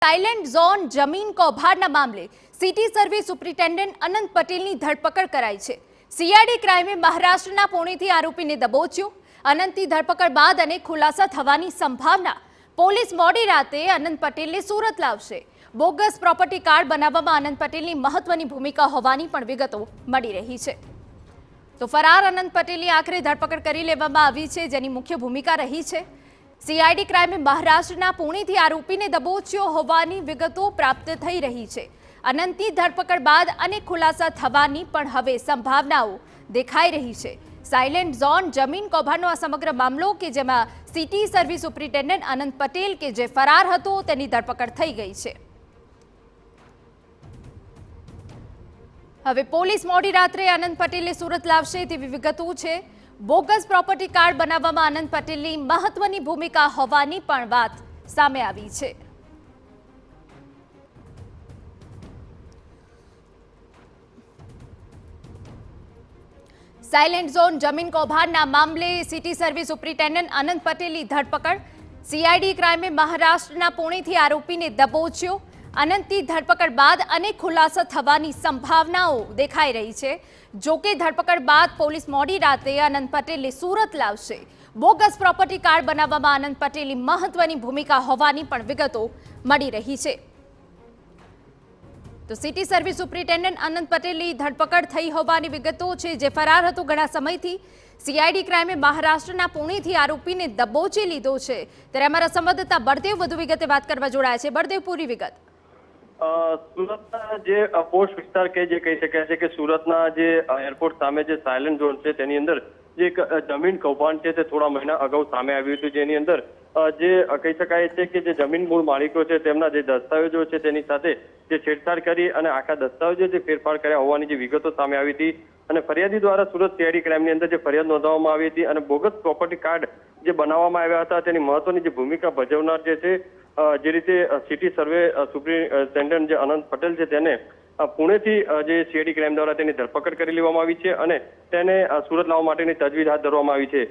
Silent zone જમીન કૌભાંડના મામલે city survey superintendent અનંત પટેલની ધરપકડ કરાઈ છે। સીઆઈડી ક્રાઇમે મહારાષ્ટ્રના પુણેથી આરોપીને દબોચ્યો। અનંતની ધરપકડ બાદ અનેક ખુલાસા થવાની સંભાવના। પોલીસ મોડી રાતે અનંત પટેલને સુરત લાવશે। બોગસ પ્રોપર્ટી કાર્ડ બનાવવામાં અનંત પટેલની મહત્વની ભૂમિકા હોવાની પણ વિગતો મળી રહી છે। તો ફરાર અનંત પટેલની આખરે ધરપકડ કરી લેવામાં આવી છે, જેની મુખ્ય ભૂમિકા રહી છે। સીઆઈડી ક્રાઇમે મહારાષ્ટ્રના પુણેથી આરોપીને દબોચ્યો હોવાની વિગતો પ્રાપ્ત થઈ રહી છે। અનંતની ધરપકડ બાદ અનેક ખુલાસા થવાની પણ હવે સંભાવનાઓ દેખાઈ રહી છે। સાયલેન્ટ ઝોન જમીન કૌભાંડનો આ સમગ્ર મામલો કે જેમાં સિટી સર્વિસ સુપ્રિન્ટેન્ડન્ટ અનંત પટેલ કે જે ફરાર હતો તેની ધરપકડ થઈ ગઈ છે। હવે પોલીસ મોડી રાત્રે અનંત પટેલને સુરત લાવશે તેવી વિગતો છે। બોગસ પ્રોપર્ટી કાર્ડ બનાવવામાં અનંત પટેલની મહત્વની ભૂમિકા હોવાની પણ વાત સામે આવી છે। સાયલેન્ટ ઝોન જમીન કૌભાંડના મામલે સિટી સર્વિસ સુપ્રિન્ટેન્ડન્ટ અનંત પટેલની ધરપકડ। સીઆઈડી ક્રાઇમે મહારાષ્ટ્રના પુણેથી આરોપીને દબોચ્યો। અનંતની ધરપકડ બાદ અનેક ખુલાસા થવાની સંભાવનાઓ દેખાઈ રહી છે। જોકે ધરપકડ બાદ પોલીસ મોડી રાતે અનંત પટેલને સુરત લાવશે। બોગસ પ્રોપર્ટી કાર્ડ બનાવવામાં અનંત પટેલની મહત્વની ભૂમિકા હોવાની પણ વિગતો મળી રહી છે। તો સિટી સર્વિસ સુપ્રિન્ટેન્ડન્ટ અનંત પટેલની ધરપકડ થઈ હોવાની વિગતો છે, જે ફરાર હતો ઘણા સમયથી। સીઆઈડી ક્રાઇમે મહારાષ્ટ્રના પુણેથી આરોપીને દબોચી લીધો છે। ત્યારે અમારા સંવાદદાતા બળદેવ વધુ વિગતે વાત કરવા જોડાયા છે। બળદેવ, પૂરી વિગત। સુરતના જે પોસ્ટ વિસ્તાર કે જે કહી શકાય છે કે સુરતના જે એરપોર્ટ સામે જે સાયલેન્ટ ઝોન છે તેની અંદર જે એક જમીન કૌભાંડ છે તે થોડા મહિના અગાઉ સામે આવ્યું હતું, જેની અંદર જે કહી શકાય છે કે જે જમીન મૂળ માલિકો છે તેમના જે દસ્તાવેજો છે તેની સાથે જે છેડછાડ કરી અને આખા દસ્તાવેજો જે ફેરફાર કર્યા હોવાની જે વિગતો સામે આવી હતી અને ફરિયાદી દ્વારા સુરત સીઆઈડી ક્રાઇમની અંદર જે ફરિયાદ નોંધવામાં આવી હતી અને બોગસ પ્રોપર્ટી કાર્ડ જે બનાવવામાં આવ્યા હતા તેની મહત્વની જે ભૂમિકા ભજવનાર જે છે જે રીતે સિટી સર્વે સુપ્રિન્ટેન્ડન્ટ જે અનંત પટેલ છે તેને પુણેથી જે સીઆઈડી ક્રાઇમ દ્વારા તેની ધરપકડ કરી લેવામાં આવી છે અને તેને સુરત લાવવા માટેની તજવીજ હાથ ધરવામાં આવી છે।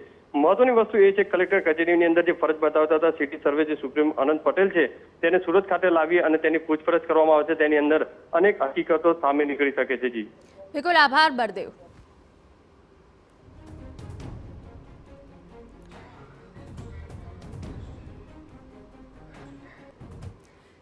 મહત્વની વસ્તુ એ છે કલેક્ટર કચેરીની અંદર જે ફરજ બતાવતા હતા સિટી સર્વે જે સુપ્રીમ અનંત પટેલ છે તેને સુરત ખાતે લાવી અને તેની પૂછપરછ કરવામાં આવશે। તેની અંદર અનેક હકીકતો સામે નીકળી શકે છે। જી બિલકુલ, આભાર બળદેવ।